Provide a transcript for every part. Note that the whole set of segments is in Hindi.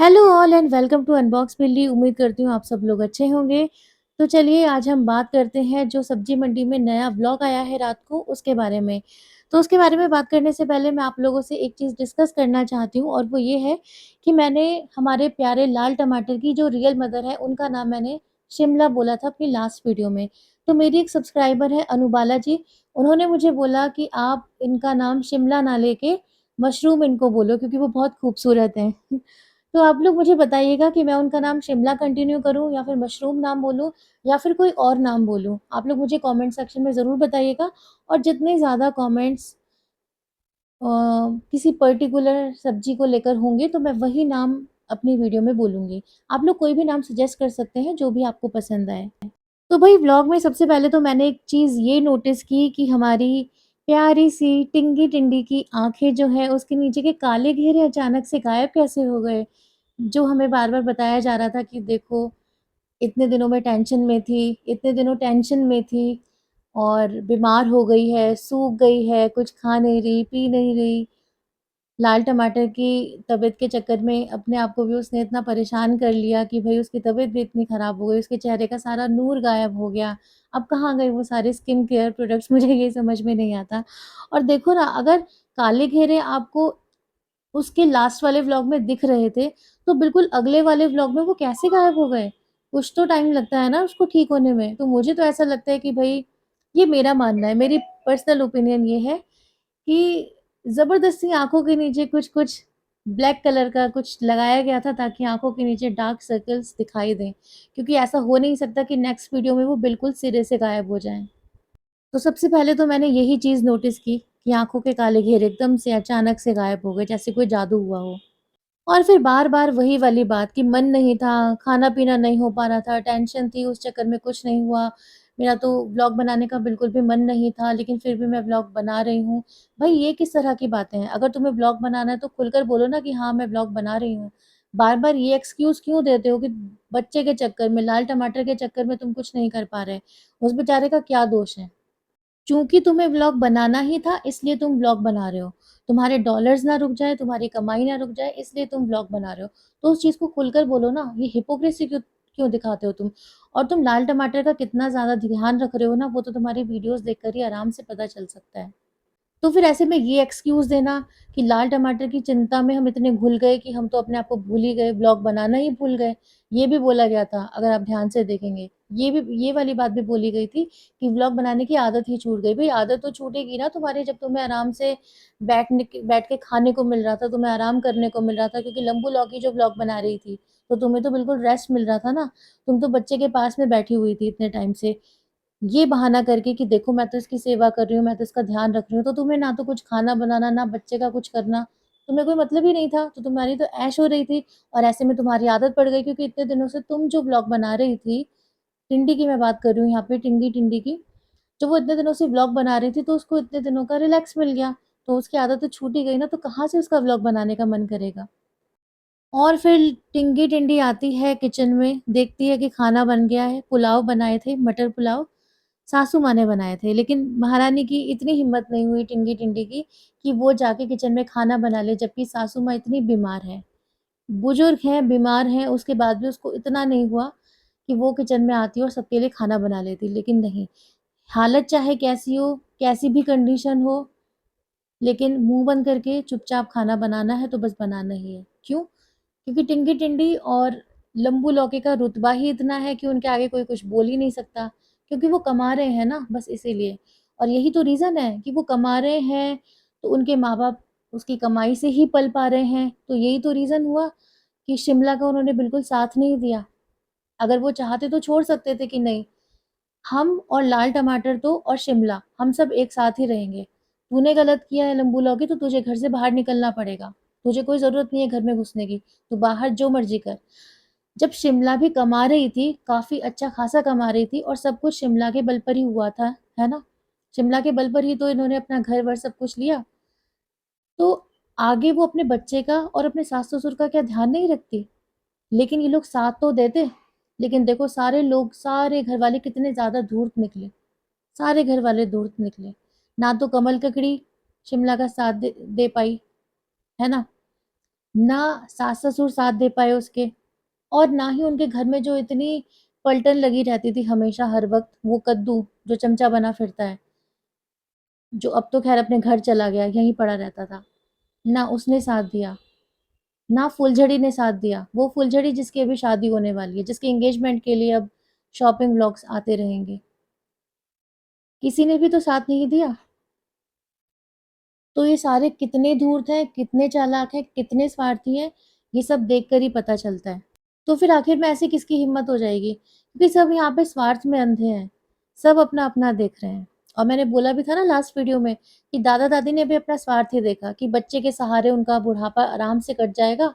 Hello all and welcome to unbox बिल्ली। उम्मीद करती हूँ आप सब लोग अच्छे होंगे। तो चलिए आज हम बात करते हैं जो सब्जी मंडी में नया ब्लॉग आया है रात को उसके बारे में। तो उसके बारे में बात करने से पहले मैं आप लोगों से एक चीज़ डिस्कस करना चाहती हूँ और वो ये है कि मैंने हमारे प्यारे लाल टमाटर की जो रियल मदर है उनका नाम मैंने शिमला बोला था अपनी लास्ट वीडियो में। तो मेरी एक सब्सक्राइबर है अनुबाला जी, उन्होंने मुझे बोला कि आप इनका नाम शिमला ना लेके मशरूम इनको बोलो क्योंकि वो बहुत खूबसूरत हैं। तो आप लोग मुझे बताइएगा कि मैं उनका नाम शिमला कंटिन्यू करूँ या फिर मशरूम नाम बोलूँ या फिर कोई और नाम बोलूँ? आप लोग मुझे कमेंट सेक्शन में ज़रूर बताइएगा। और जितने ज़्यादा कमेंट्स अ, किसी पर्टिकुलर सब्जी को लेकर होंगे तो मैं वही नाम अपनी वीडियो में बोलूँगी। आप लोग कोई भी नाम सजेस्ट कर सकते हैं जो भी आपको पसंद आए। तो भई व्लॉग में सबसे पहले तो मैंने एक चीज़ ये नोटिस की कि हमारी प्यारी-सी टिंगी-टिंडी की आँखें जो हैं उसके नीचे के काले घेरे अचानक से गायब कैसे हो गए? जो हमें बार-बार बताया जा रहा था कि देखो इतने दिनों में टेंशन में थी, इतने दिनों टेंशन में थी और बीमार हो गई है, सूख गई है, कुछ खा नहीं रही, पी नहीं रही। लाल टमाटर की तबीयत के चक्कर में अपने आप को भी उसने इतना परेशान कर लिया कि भई उसकी तबीयत भी इतनी ख़राब हो गई, उसके चेहरे का सारा नूर गायब हो गया। अब कहाँ गए वो सारे स्किन केयर प्रोडक्ट्स मुझे ये समझ में नहीं आता। और देखो ना अगर काले घेरे आपको उसके लास्ट वाले व्लॉग में दिख रहे थे, तो बिल्कुल अगले वाले व्लॉग में वो कैसे गायब हो गए? कुछ तो टाइम लगता है ना उसको ठीक होने में। तो मुझे तो ऐसा लगता है कि भई ये मेरा मानना है, मेरी पर्सनल ओपिनियन ये है कि ज़बरदस्ती आँखों के नीचे कुछ-कुछ ब्लैक कलर का कुछ लगाया गया था ताकि आँखों के नीचे डार्क सर्कल्स दिखाई दें। क्योंकि ऐसा हो नहीं सकता कि नेक्स्ट वीडियो में वो बिल्कुल सिरे से गायब हो जाएँ। तो सबसे पहले तो मैंने यही चीज़ नोटिस की कि आँखों के काले घेरे एकदम से अचानक से गायब हो गए, जैसे कोई जादू हुआ हो। और फिर बार-बार वही वाली बात कि मन नहीं था, खाना-पीना नहीं हो पा रहा था, टेंशन थी, उस चक्कर में कुछ नहीं हुआ। मेरा तो व्लॉग बनाने का बिल्कुल भी मन नहीं था, लेकिन फिर भी मैं व्लॉग बना रही हूँ। भई ये किस तरह की बातें हैं? अगर तुम्हें व्लॉग बनाना है तो खुलकर बोलो ना कि हाँ, मैं व्लॉग बना रही हूँ। बार-बार ये एक्सक्यूज़ क्यों देते हो कि बच्चे के चक्कर में, लाल टमाटर के चक्कर में तुम कुछ नहीं कर पा रहे? उस बेचारे का क्या दोष है? चूँकि तुम्हें व्लॉग बनाना ही था इसलिए तुम व्लॉग बना रहे हो। तुम्हारे डॉलर्स ना रुक जाएँ, तुम्हारी कमाई ना रुक जाए इसलिए तुम व्लॉग बना रहे हो। तो उस चीज़ को खुलकर बोलो ना, ये हिपोक्रेसी क्यों क्यों दिखाते हो तुम? और तुम लाल टमाटर का कितना ज़्यादा ध्यान रख रहे हो ना, वो तो तुम्हारी वीडियोज़ देखकर ही आराम से पता चल सकता है। तो फिर ऐसे में ये एक्सक्यूज़ देना कि लाल टमाटर की चिंता में हम इतने घुल गए कि हम तो अपने आप को भूल ही गए, व्लॉग बनाना ही भूल गए। ये भी बोला गया था अगर आप ध्यान से देखेंगे। ये वाली बात भी बोली गई थी कि व्लॉग बनाने की आदत ही छूट गई। भई आदत तो छूटेगी ना तुम्हारी जब तुम्हें आराम से बैठ के खाने को मिल रहा था, तुम्हें आराम करने को मिल रहा था क्योंकि लंबू लौकी जो व्लॉग बना रही थी, तो तुम्हें तो बिल्कुल रेस्ट मिल रहा था ना। तुम तो बच्चे के पास में बैठी हुई थी इतने टाइम से। ये बहाना करके कि देखो मैं तो इसकी सेवा कर रही हूँ, मैं तो इसका ध्यान रख रही हूँ, तो तुम्हें ना तो कुछ खाना बनाना, ना बच्चे का कुछ करना, तुम्हें कोई मतलब ही नहीं था, तो तुम्हारी तो ऐश हो रही थी और ऐसे में तुम्हारी आदत पड़ गई क्योंकि इतने दिनों से तुम जो व्लॉग बना रही थी, टिंडी की मैं बात कर रही हूँ यहाँ पे टिंगी-टिंडी की, जब वो इतने दिनों से व्लॉग बना रही थी तो उसको इतने दिनों का रिलैक्स मिल गया, तो उसकी आदत तो छूट ही गई ना, तो कहाँ से उसका व्लॉग बनाने का मन करेगा? और फिर टिंगी-टिंडी आती है किचन में, देखती है कि खाना बन गया है, पुलाव बनाए थे, मटर पुलाव। सासू माँ ने बनाए थे, लेकिन महारानी की इतनी हिम्मत नहीं हुई टिंगी-टिंडी की कि वो जाके किचन में खाना बना ले, जबकि सासू माँ इतनी बीमार हैं। बुजुर्ग हैं, बीमार हैं, उसके बाद भी उसको इतना नहीं हुआ कि वो किचन में आती और सबके लिए खाना बना लेती, लेकिन नहीं, हालत चाहे कैसी हो, कैसी भी कंडीशन हो, लेकिन मुँह बंद करके चुपचाप खाना बनाना है तो बस बनाना ही है। क्यों? क्योंकि टिंगी-टिंडी और लंबू लौकी का रुतबा ही इतना है कि उनके आगे कोई कुछ बोल ही नहीं सकता, क्योंकि वो कमा रहे हैं ना, बस इसीलिए। और यही तो रीज़न है कि वो कमा रहे हैं, तो उनके माँ-बाप उसकी कमाई से ही पल पा रहे हैं, तो यही तो रीज़न हुआ कि शिमला का उन्होंने बिल्कुल साथ नहीं दिया। अगर वो चाहते तो छोड़ सकते थे कि नहीं, हम और लाल टमाटर तो और शिमला, हम सब एक साथ ही रहेंगे। तूने गलत किया है लंबू लौकी तो तुझे घर से बाहर निकलना पड़ेगा। तुझे कोई ज़रूरत नहीं है घर में घुसने की, तू बाहर जो मर्ज़ी कर। जब शिमला भी कमा रही थी, काफ़ी अच्छा खासा कमा रही थी और सब कुछ शिमला के बल पर ही हुआ था, है ना? शिमला के बल पर ही तो इन्होंने अपना घर-वर सब कुछ लिया। तो आगे वो अपने बच्चे का और अपने सास-ससुर का क्या ध्यान नहीं रखती? लेकिन ये लोग साथ तो देते, लेकिन देखो सारे लोग, सारे घरवाले कितने ज़्यादा धूर्त निकले। सारे घरवाले धूर्त निकले। ना तो कमल ककड़ी शिमला का साथ दे दे पाई, है ना? ना सास-ससुर साथ दे पाए उसके, और ना ही उनके घर में जो इतनी पलटन लगी रहती थी हमेशा हर वक़्त, वो कद्दू जो चमचा बना फिरता है, जो अब तो ख़ैर अपने घर चला गया, यहीं पड़ा रहता था, ना उसने साथ दिया, ना फुलझड़ी ने साथ दिया। वो फुलझड़ी जिसकी अभी शादी होने वाली है, जिसके एंगेजमेंट के लिए अब शॉपिंग व्लॉग्स आते रहेंगे, किसी ने भी तो साथ नहीं दिया। तो ये सारे कितने धूर्त हैं, कितने चालाक हैं, कितने स्वार्थी हैं, ये सब देखकर ही पता चलता है। तो फिर आखिर में ऐसे किसकी हिम्मत हो जाएगी? क्योंकि सब यहाँ पे स्वार्थ में अंधे हैं, सब अपना-अपना देख रहे हैं। और मैंने बोला भी था ना लास्ट वीडियो में कि दादा-दादी ने भी अपना स्वार्थ ही देखा कि बच्चे के सहारे उनका बुढ़ापा आराम से कट जाएगा,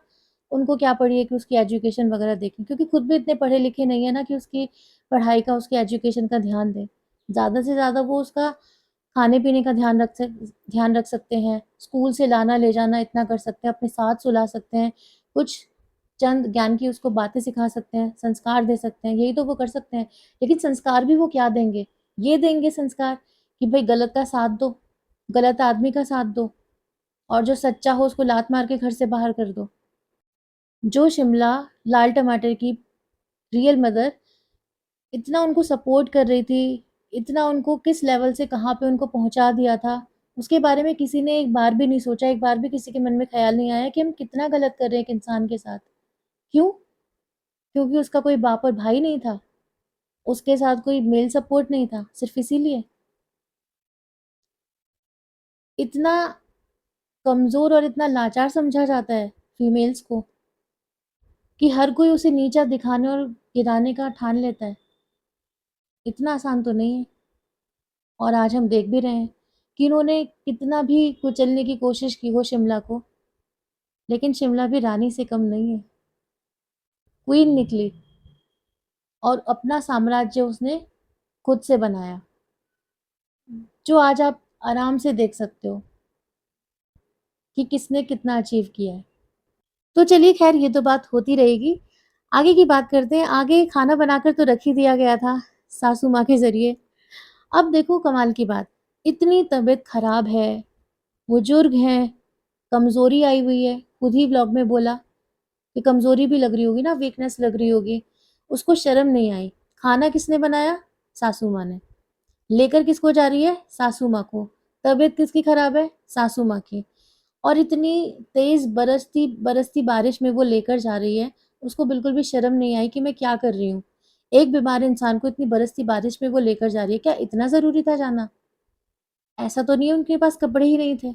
उनको क्या पड़ी है कि उसकी एजुकेशन वगैरह देखें, क्योंकि खुद भी इतने पढ़े-लिखे नहीं है ना कि उसकी पढ़ाई का, उसकी एजुकेशन का ध्यान दें। ज़्यादा से ज़्यादा वो उसका खाने-पीने का ध्यान रख सकते हैं, स्कूल से लाना ले जाना इतना कर सकते हैं, अपने साथ सुला सकते हैं, कुछ चंद ज्ञान की उसको बातें सिखा सकते हैं, संस्कार दे सकते हैं, यही तो वो कर सकते हैं। लेकिन संस्कार भी वो क्या देंगे? ये देंगे संस्कार कि भई गलत का साथ दो, गलत आदमी का साथ दो, और जो सच्चा हो उसको लात मार के घर से बाहर कर दो। जो शिमला लाल टमाटर की रियल मदर इतना उनको सपोर्ट कर रही थी, इतना उनको किस लेवल से कहाँ पे उनको पहुँचा दिया था, उसके बारे में किसी ने एक बार भी नहीं सोचा, एक बार भी किसी के मन में ख़्याल नहीं आया कि हम कितना गलत कर रहे हैं एक इंसान के साथ। क्यों? क्योंकि उसका कोई बाप और भाई नहीं था, उसके साथ कोई मेल सपोर्ट नहीं था, सिर्फ़ इसीलिए। इतना कमज़ोर और इतना लाचार समझा जाता है फीमेल्स को कि हर कोई उसे नीचा दिखाने और गिराने का ठान लेता है। इतना आसान तो नहीं है। और आज हम देख भी रहे हैं कि इन्होंने कितना भी कुचलने की कोशिश की हो शिमला को, लेकिन शिमला भी रानी से कम नहीं है। क्वीन निकली और अपना साम्राज्य उसने खुद से बनाया, जो आज आप आराम से देख सकते हो कि किसने कितना अचीव किया है। तो चलिए खैर ये तो बात होती रहेगी। आगे की बात करते हैं। आगे खाना बनाकर तो रख ही दिया गया था सासू माँ के ज़रिए। अब देखो कमाल की बात, इतनी तबीयत खराब है, बुजुर्ग हैं, कमज़ोरी आई हुई है, खुद ही व्लॉग में बोला कि कमज़ोरी भी लग रही होगी ना, वीकनेस लग रही होगी। उसको शर्म नहीं आई। खाना किसने बनाया? सासू माँ ने। लेकर किसको जा रही है? सासू माँ को। तबीयत किसकी खराब है? सासू माँ की। और इतनी तेज़ बरसती बरसती बारिश में वो लेकर जा रही है, उसको बिल्कुल भी शर्म नहीं आई कि मैं क्या कर रही हूँ। एक बीमार इंसान को इतनी बरसती बारिश में वो लेकर जा रही है, क्या इतना ज़रूरी था जाना? ऐसा तो नहीं है उनके पास कपड़े ही नहीं थे।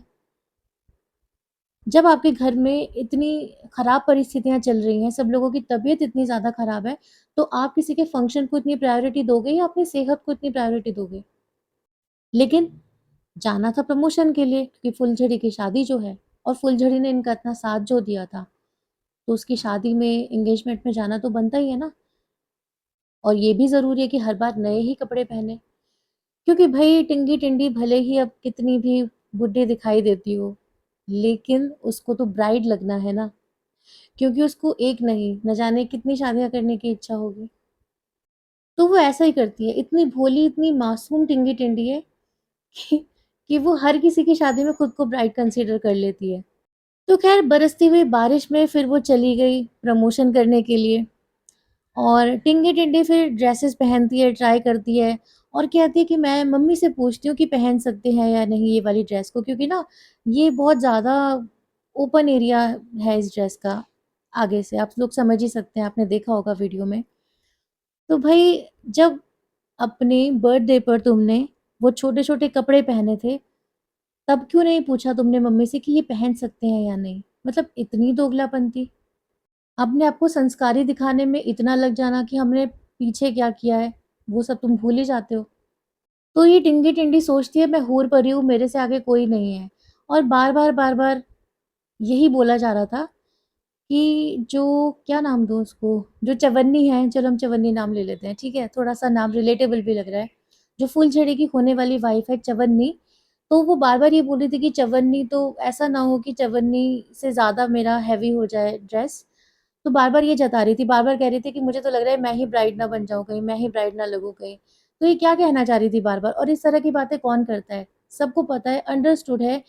जब आपके घर में इतनी खराब परिस्थितियाँ चल रही हैं, सब लोगों की तबीयत इतनी ज़्यादा खराब है, तो आप किसी के फंक्शन को इतनी प्रायोरिटी दोगे या अपनी सेहत को इतनी प्रायोरिटी दोगे? लेकिन जाना था प्रमोशन के लिए, क्योंकि फुलझड़ी की शादी जो है, और फुलझड़ी ने इनका इतना साथ जो दिया था, तो उसकी शादी में, एंगेजमेंट में जाना तो बनता ही है ना। और ये भी ज़रूरी है कि हर बार नए ही कपड़े पहने, क्योंकि भई टिंगी-टिंडी भले ही अब कितनी भी बुड्ढी दिखाई देती हो, लेकिन उसको तो ब्राइड लगना है ना। क्योंकि उसको एक नहीं, न जाने कितनी शादियाँ करने की इच्छा होगी। तो वो ऐसा ही करती है, इतनी भोली, इतनी मासूम टिंगी-टिंडी है कि कि वो हर किसी की शादी में खुद को ब्राइड कंसीडर कर लेती है। तो ख़ैर बरसती हुई बारिश में फिर वो चली गई प्रमोशन करने के लिए, और टिंगी-टिंडी फिर ड्रेसेस पहनती है, ट्राई करती है और कहती है कि मैं मम्मी से पूछती हूँ कि पहन सकते हैं या नहीं ये वाली ड्रेस को, क्योंकि ना ये बहुत ज़्यादा ओपन एरिया है इस ड्रेस का, आगे से आप लोग समझ ही सकते हैं, आपने देखा होगा वीडियो में। तो भई जब अपने बर्थडे पर तुमने वो छोटे-छोटे कपड़े पहने थे, तब क्यों नहीं पूछा तुमने मम्मी से कि ये पहन सकते हैं या नहीं? मतलब इतनी दोगलापंती। अपने आप को संस्कारी दिखाने में इतना लग जाना कि हमने पीछे क्या किया है, वो सब तुम भूल ही जाते हो। तो ये टिंगी-टिंडी सोचती है मैं हूर परी हूँ, मेरे से आगे कोई नहीं है। और बार-बार, बार-बार यही बोला जा रहा था कि जो, क्या नाम दूँ उसको? जो चवन्नी है, चलो हम चवन्नी नाम ले लेते हैं, ठीक है? थोड़ा-सा नाम रिलेटेबल भी लग रहा है। जो फूलझड़ी की होने वाली वाइफ़ है चवन्नी, तो वो बार-बार ये बोल रही थी कि चवन्नी तो ऐसा ना हो कि चवन्नी से ज़्यादा मेरा हेवी हो जाए ड्रेस। तो बार-बार ये जता रही थी, बार-बार कह रही थी कि मुझे तो लग रहा है मैं ही ब्राइड ना बन जाऊँ कहीं, मैं ही ब्राइड ना लगूँ कहीं। तो ये क्या कहना चाह रही थी बार-बार, और इस तरह की बातें कौन करता है? सबको पता है, अंडरस्टूड है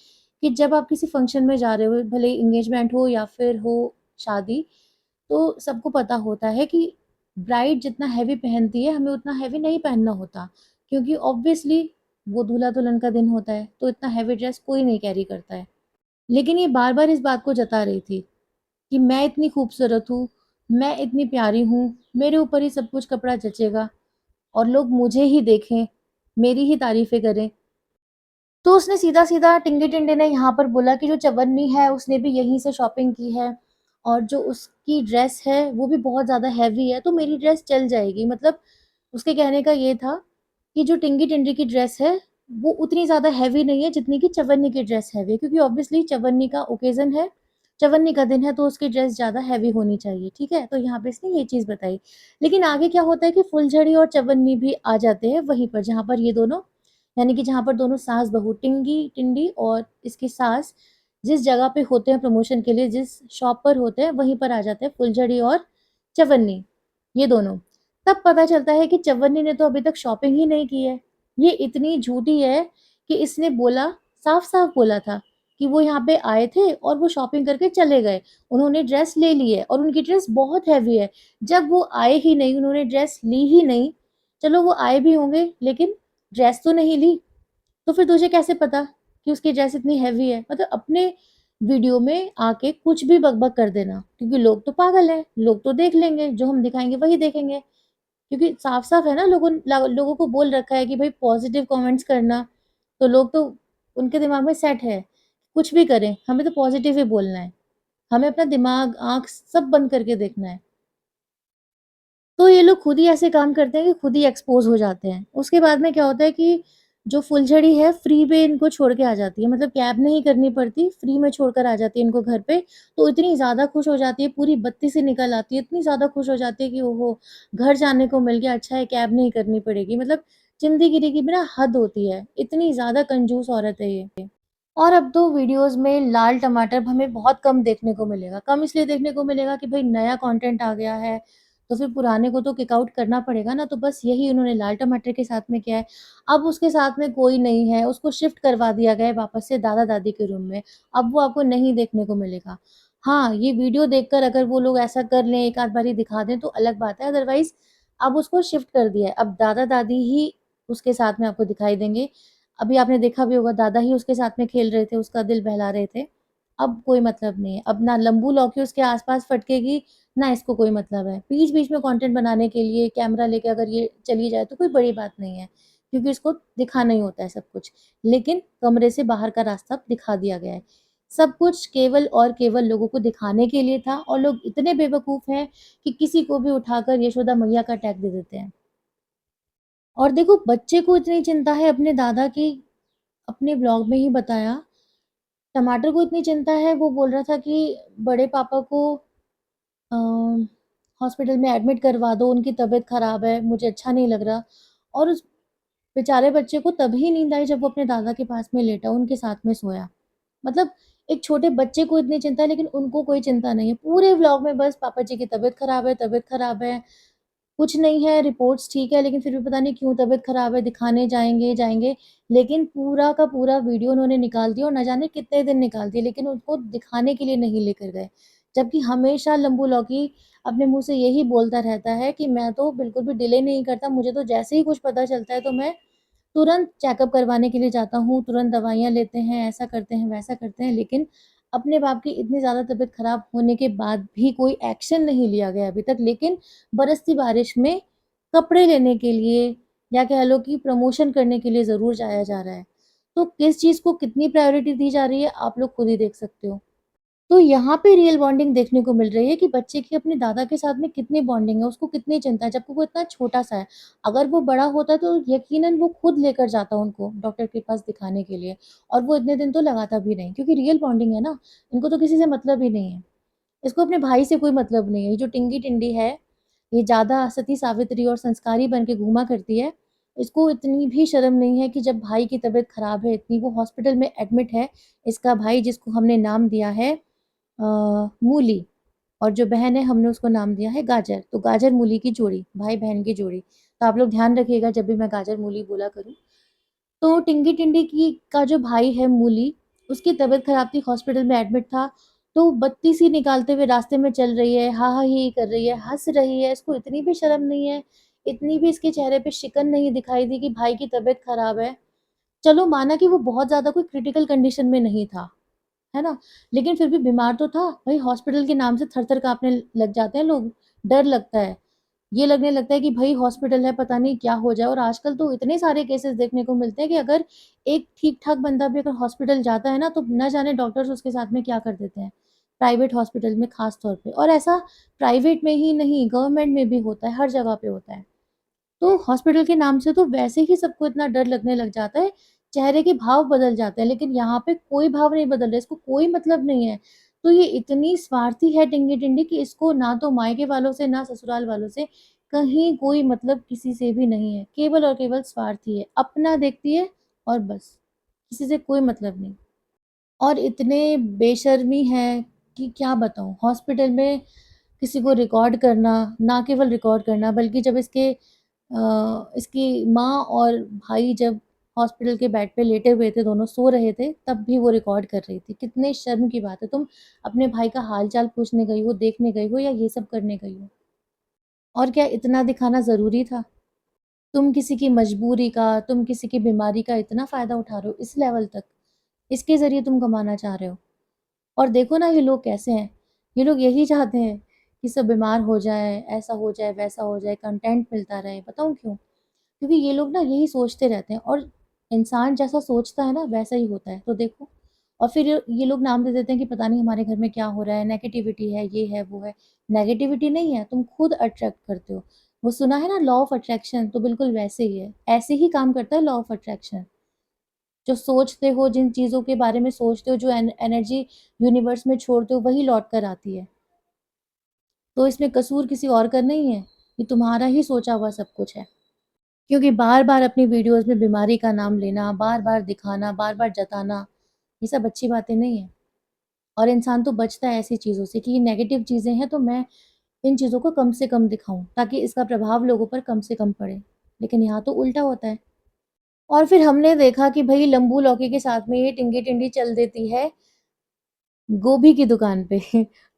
कि जब आप किसी फंक्शन में जा रहे हो, भले ही एंगेजमेंट हो या फिर हो शादी, तो सबको पता होता है कि ब्राइड जितना हेवी पहनती है, हमें उतना हेवी नहीं पहनना होता। क्योंकि ऑब्वियसली वो दूल्हा-दुल्हन का दिन होता है, तो इतना हेवी ड्रेस कोई नहीं कैरी करता है। लेकिन ये बार-बार इस बात को जता रही थी कि मैं इतनी खूबसूरत हूँ, मैं इतनी प्यारी हूँ, मेरे ऊपर ही सब कुछ कपड़ा जचेगा और लोग मुझे ही देखें, मेरी ही तारीफ़ें करें। तो उसने सीधा-सीधा टिंगे-टिंडे ने यहाँ पर बोला कि जो चवन्नी है उसने भी यहीं से शॉपिंग की है और जो उसकी ड्रेस है वो भी बहुत ज़्यादा हेवी है, तो मेरी ड्रेस चल जाएगी। मतलब उसके कहने का ये था कि जो टिंगी-टिंडी की ड्रेस है वो उतनी ज़्यादा हेवी नहीं है जितनी कि चवन्नी की ड्रेस हेवी है, क्योंकि ऑब्वियसली चवन्नी का ओकेज़न है, चवन्नी का दिन है, तो उसकी ड्रेस ज़्यादा हेवी होनी चाहिए, ठीक है? तो यहाँ पे इसने ये चीज़ बताई। लेकिन आगे क्या होता है कि फुलझड़ी और चवन्नी भी आ जाते हैं वहीं पर, जहाँ पर ये दोनों, यानी कि जहाँ पर दोनों सास-बहू, टिंगी-टिंडी और इसकी सास जिस जगह पे होते हैं प्रमोशन के लिए, जिस शॉप पर होते हैं, वहीं पर आ जाते हैं फुलझड़ी और चवन्नी, ये दोनों। तब पता चलता है कि चवन्नी ने तो अभी तक शॉपिंग ही नहीं की है। ये इतनी झूठी है कि इसने बोला, साफ-साफ बोला था कि वो यहाँ पे आए थे और वो शॉपिंग करके चले गए। उन्होंने ड्रेस ले ली है और उनकी ड्रेस बहुत हेवी है। जब वो आए ही नहीं, उन्होंने ड्रेस ली ही नहीं, चलो वो आए भी होंगे लेकिन ड्रेस तो नहीं ली, तो फिर तुझे कैसे पता कि उसकी ड्रेस इतनी हेवी है? मतलब अपने वीडियो में आके कुछ भी बक-बक कर देना, क्योंकि लोग तो पागल हैं, लोग तो देख लेंगे, जो हम दिखाएँगे वही देखेंगे। क्योंकि साफ-साफ है ना, लोगों को बोल रखा है कि भई पॉज़िटिव कमेंट्स करना, तो लोग तो उनके दिमाग में सेट है, कुछ भी करें, हमें तो पॉज़िटिव ही बोलना है। हमें अपना दिमाग, आँख सब बंद करके देखना है। तो ये लोग खुद ही ऐसे काम करते हैं कि खुद ही एक्सपोज़ हो जाते हैं। उसके बाद में क्या होता है कि जो फुलझड़ी है फ्री में इनको छोड़ के आ जाती है, मतलब कैब नहीं करनी पड़ती, फ्री में छोड़कर आ जाती है इनको घर पे। तो इतनी ज़्यादा खुश हो जाती है, पूरी बत्ती से निकल आती है, इतनी ज़्यादा खुश हो जाती है कि ओहो! घर जाने को मिल गया, अच्छा है कैब नहीं करनी पड़ेगी। मतलब ज़िंदगी की भी ना हद होती है, इतनी ज़्यादा कंजूस औरत है ये। और अब तो वीडियोज़ में लाल टमाटर हमें बहुत कम देखने को मिलेगा। कम इसलिए देखने को मिलेगा कि भई नया कंटेंट आ गया है, तो फिर पुराने को तो किक आउट करना पड़ेगा ना, तो बस यही उन्होंने लाल टमाटर के साथ में किया है। अब उसके साथ में कोई नहीं है, उसको शिफ्ट करवा दिया गया है वापस से दादा-दादी के रूम में। अब वो आपको नहीं देखने को मिलेगा। हाँ, ये वीडियो देखकर अगर वो लोग ऐसा कर लें, एक आध बारी दिखा दें तो अलग बात है, अदरवाइज़ अब उसको शिफ्ट कर दिया है। अब दादा-दादी ही उसके साथ में आपको दिखाई देंगे। अभी आपने देखा भी होगा, दादा ही उसके साथ में खेल रहे थे, उसका दिल बहला रहे थे। अब कोई मतलब नहीं है, अब ना लंबू लौकी उसके आस-पास फटकेगी, ना इसको कोई मतलब है। बीच-बीच में कंटेंट बनाने के लिए कैमरा लेके अगर ये चली जाए तो कोई बड़ी बात नहीं है, क्योंकि इसको दिखाना ही होता है सब कुछ। लेकिन कमरे से बाहर का रास्ता दिखा दिया गया है। सब कुछ केवल और केवल लोगों को दिखाने के लिए था और लोग इतने बेवकूफ़ हैं कि किसी को भी उठाकर यशोदा मैया का टैग दे देते हैं। और देखो, बच्चे को इतनी चिंता है अपने दादा की, अपने ब्लॉग में ही बताया। टमाटर को इतनी चिंता है, वो बोल रहा था कि बड़े पापा को अ, हॉस्पिटल में एडमिट करवा दो, उनकी तबीयत ख़राब है, मुझे अच्छा नहीं लग रहा। और उस बेचारे बच्चे को तभी नींद आई जब वो अपने दादा के पास में लेटा, उनके साथ में सोया। मतलब एक छोटे बच्चे को इतनी चिंता है लेकिन उनको कोई चिंता नहीं है। पूरे व्लॉग में बस पापा जी की तबीयत ख़राब है, तबीयत ख़राब है। कुछ नहीं है, रिपोर्ट्स ठीक है, लेकिन फिर भी पता नहीं क्यों तबीयत ख़राब है, दिखाने जाएँगे, जाएँगे। लेकिन पूरा का पूरा वीडियो उन्होंने निकाल दिया और ना जाने कितने दिन निकाल दिए, लेकिन उनको दिखाने के लिए नहीं लेकर गए। जबकि हमेशा लंबू लौकी अपने मुँह से यही बोलता रहता है कि मैं तो बिल्कुल भी डिले नहीं करता, मुझे तो जैसे ही कुछ पता चलता है तो मैं तुरंत चेकअप करवाने के लिए जाता हूँ, तुरंत दवाइयाँ लेते हैं, ऐसा करते हैं, वैसा करते हैं। लेकिन अपने बाप की इतनी ज़्यादा तबीयत खराब होने के बाद भी कोई एक्शन नहीं लिया गया अभी तक। लेकिन बरसती बारिश में कपड़े लेने के लिए या कह लो कि प्रमोशन करने के लिए ज़रूर जाया जा रहा है। तो किस चीज़ को कितनी प्रायोरिटी दी जा रही है, आप लोग खुद ही देख सकते हो। तो यहाँ पे रियल बॉन्डिंग देखने को मिल रही है कि बच्चे की अपने दादा के साथ में कितनी बॉन्डिंग है, उसको कितनी चिंता है, जबकि वो इतना छोटा-सा है। अगर वो बड़ा होता तो यकीनन वो खुद लेकर जाता उनको डॉक्टर के पास दिखाने के लिए, और वो इतने दिन तो लगाता भी नहीं, क्योंकि रियल बॉन्डिंग है ना, इनको तो किसी से मतलब ही नहीं है। इसको अपने भाई से कोई मतलब नहीं है। ये जो टिंगी-टिंडी है, ये ज़्यादा सती सावित्री और संस्कारी बन के घूमा करती है। इसको इतनी भी शर्म नहीं है कि जब भाई की तबीयत खराब है इतनी, वो हॉस्पिटल में एडमिट है, इसका भाई जिसको हमने नाम दिया है मूली, और जो बहन है हमने उसको नाम दिया है गाजर। तो गाजर-मूली की जोड़ी, भाई-बहन की जोड़ी। तो आप लोग ध्यान रखिएगा जब भी मैं गाजर-मूली बोला करूँ। तो टिंगी-टिंडी की का जो भाई है मूली, उसकी तबीयत खराब थी, हॉस्पिटल में एडमिट था, तो बत्ती सी निकालते हुए रास्ते में चल रही है, हा हा ही ही कर रही है, हँस रही है, इसको इतनी भी शर्म नहीं है, इतनी भी इसके चेहरे पे शिकन नहीं दिखाई दी कि भाई की तबीयत खराब है। चलो माना कि वो बहुत ज़्यादा कोई क्रिटिकल कंडीशन में नहीं था, है ना? लेकिन फिर भी बीमार तो था, भई हॉस्पिटल के नाम से थर-थर काँपने लग जाते हैं लोग, डर लगता है। ये लगने लगता है कि भई हॉस्पिटल है, पता नहीं क्या हो जाए। और आजकल तो इतने सारे केसेज़ देखने को मिलते हैं कि अगर एक ठीक-ठाक बंदा भी अगर हॉस्पिटल जाता है ना, तो ना जाने डॉक्टर्स उसके साथ में क्या कर देते हैं, प्राइवेट हॉस्पिटल में ख़ास तौर पे। और ऐसा प्राइवेट में ही नहीं, गवर्नमेंट में भी होता है, हर जगह पे होता है। तो हॉस्पिटल के नाम से तो वैसे ही सबको इतना डर लगने लग जाता है, चेहरे के भाव बदल जाते हैं, लेकिन यहाँ पे कोई भाव नहीं बदल रहे, इसको कोई मतलब नहीं है। तो ये इतनी स्वार्थी है टिंगी-टिंडी कि इसको ना तो मायके वालों से, ना ससुराल वालों से कहीं कोई मतलब किसी से भी नहीं है। केवल और केवल स्वार्थी है, अपना देखती है और बस, किसी से कोई मतलब नहीं। और इतने बेशर्मी हैं कि क्या बताऊँ? हॉस्पिटल में किसी को रिकॉर्ड करना, ना केवल रिकॉर्ड करना बल्कि जब इसकी माँ और भाई जब हॉस्पिटल के बेड पे लेटे हुए थे, दोनों सो रहे थे, तब भी वो रिकॉर्ड कर रही थी। कितने शर्म की बात है, तुम अपने भाई का हाल-चाल पूछने गई हो, देखने गई हो या ये सब करने गई हो? और क्या इतना दिखाना ज़रूरी था? तुम किसी की मजबूरी का, तुम किसी की बीमारी का इतना फ़ायदा उठा रहे हो इस लेवल तक, इसके ज़रिए तुम कमाना चाह रहे हो। और देखो ना ये लोग कैसे हैं, ये लोग यही चाहते हैं कि सब बीमार हो जाएँ, ऐसा हो जाए, वैसा हो जाए, कंटेंट मिलता रहे। बताऊँ क्यों? क्योंकि ये लोग ना यही सोचते रहते हैं और इंसान जैसा सोचता है ना वैसा ही होता है। तो देखो, और फिर ये लोग नाम दे देते हैं कि पता नहीं हमारे घर में क्या हो रहा है, नेगेटिविटी है, ये है, वो है। नेगेटिविटी नहीं है, तुम खुद अट्रैक्ट करते हो। वो सुना है ना लॉ ऑफ अट्रैक्शन, तो बिल्कुल वैसे ही है। ऐसे ही काम करता है लॉ ऑफ अट्रैक्शन। जो सोचते हो, जिन चीज़ों के बारे में सोचते हो, जो एनर्जी यूनिवर्स में छोड़ते हो, वही लौट कर आती है। तो इसमें कसूर किसी और का नहीं है, ये तुम्हारा ही सोचा हुआ सब कुछ है। क्योंकि बार-बार अपनी वीडियोज़ में बीमारी का नाम लेना, बार-बार दिखाना, बार-बार जताना, ये सब अच्छी बातें नहीं हैं। और इंसान तो बचता है ऐसी चीज़ों से कि ये नेगेटिव चीज़ें हैं तो मैं इन चीज़ों को कम से कम दिखाऊँ, ताकि इसका प्रभाव लोगों पर कम से कम पड़े। लेकिन यहाँ तो उल्टा होता है। और फिर हमने देखा कि भई लंबू लौकी के साथ में ये टिंगी-टिंडी चल देती है गोभी की दुकान पे।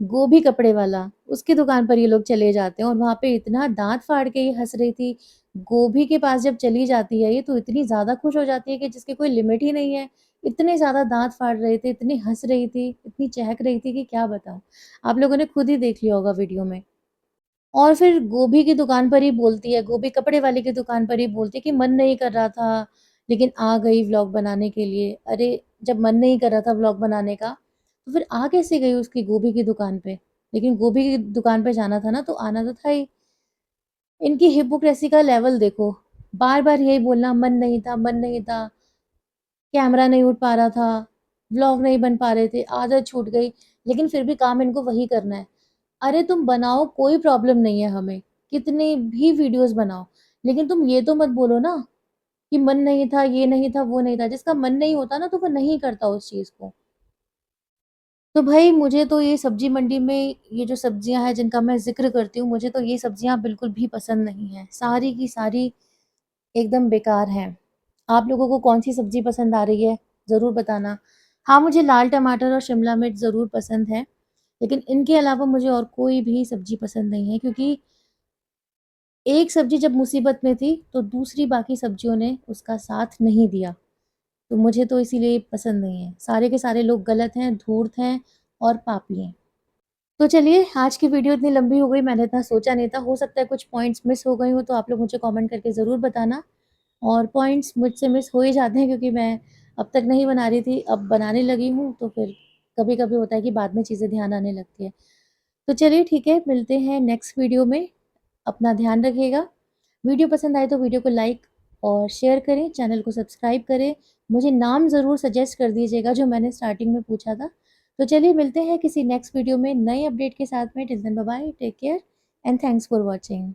गोभी कपड़े वाला, उसकी दुकान पर ये लोग चले जाते हैं और वहाँ पे इतना दाँत फाड़ के ये हँस रही थी। गोभी के पास जब चली जाती है ये तो इतनी ज़्यादा खुश हो जाती है कि जिसकी कोई लिमिट ही नहीं है। इतने ज़्यादा दाँत फाड़ रहे थे, इतनी हँस रही थी, इतनी चहक रही थी कि क्या बताऊँ। आप लोगों ने खुद ही देख लिया होगा वीडियो में। और फिर गोभी की दुकान पर ही बोलती है, गोभी कपड़े वाले की दुकान पर ही बोलती है कि मन नहीं कर रहा था, लेकिन आ गई व्लॉग बनाने के लिए। अरे! जब मन नहीं कर रहा था व्लॉग बनाने का, तो फिर आ कैसे गई उसकी गोभी की दुकान पे? लेकिन गोभी की दुकान पे जाना था ना, तो आना तो था ही। इनकी हिपोक्रेसी का लेवल देखो, बार-बार यही बोलना मन नहीं था, कैमरा नहीं उठ पा रहा था, व्लॉग नहीं बन पा रहे थे, आदत छूट गई, लेकिन फिर भी काम इनको वही करना है। अरे तुम बनाओ, कोई प्रॉब्लम नहीं है हमें, कितनी भी वीडियोज़ बनाओ, लेकिन तुम ये तो मत बोलो ना कि मन नहीं था, ये नहीं था, वो नहीं था। जिसका मन नहीं होता ना तो वो नहीं करता उस चीज़ को। तो भई मुझे तो ये सब्ज़ी मंडी में ये जो सब्ज़ियाँ हैं जिनका मैं ज़िक्र करती हूँ, मुझे तो ये सब्ज़ियाँ बिल्कुल भी पसंद नहीं हैं। सारी की सारी एकदम बेकार हैं। आप लोगों को कौन-सी सब्ज़ी पसंद आ रही है, ज़रूर बताना। हाँ, मुझे लाल टमाटर और शिमला मिर्च ज़रूर पसंद है, लेकिन इनके अलावा मुझे और कोई भी सब्ज़ी पसंद नहीं है, क्योंकि एक सब्ज़ी जब मुसीबत में थी, तो दूसरी बाकी सब्ज़ियों ने उसका साथ नहीं दिया। तो मुझे तो इसीलिए पसंद नहीं है। सारे के सारे लोग गलत हैं, धूर्त हैं और पापी हैं। तो चलिए, आज की वीडियो इतनी लंबी हो गई, मैंने इतना सोचा नहीं था। हो सकता है कुछ पॉइंट्स मिस हो गए हों, तो आप लोग मुझे कमेंट करके ज़रूर बताना। और पॉइंट्स मुझसे मिस हो ही जाते हैं, क्योंकि मैं अब तक नहीं बना रही थी, अब बनाने लगी हूँ, तो फिर कभी-कभी होता है कि बाद में चीज़ें ध्यान आने लगती है। तो चलिए ठीक है, मिलते हैं नेक्स्ट वीडियो में। अपना ध्यान रखिएगा। वीडियो पसंद आए तो वीडियो को लाइक और शेयर करें, चैनल को सब्सक्राइब करें। मुझे नाम ज़रूर सजेस्ट कर दीजिएगा जो मैंने स्टार्टिंग में पूछा था। तो चलिए मिलते हैं किसी नेक्स्ट वीडियो में नए अपडेट के साथ में। Till then bye bye, take care and thanks for watching.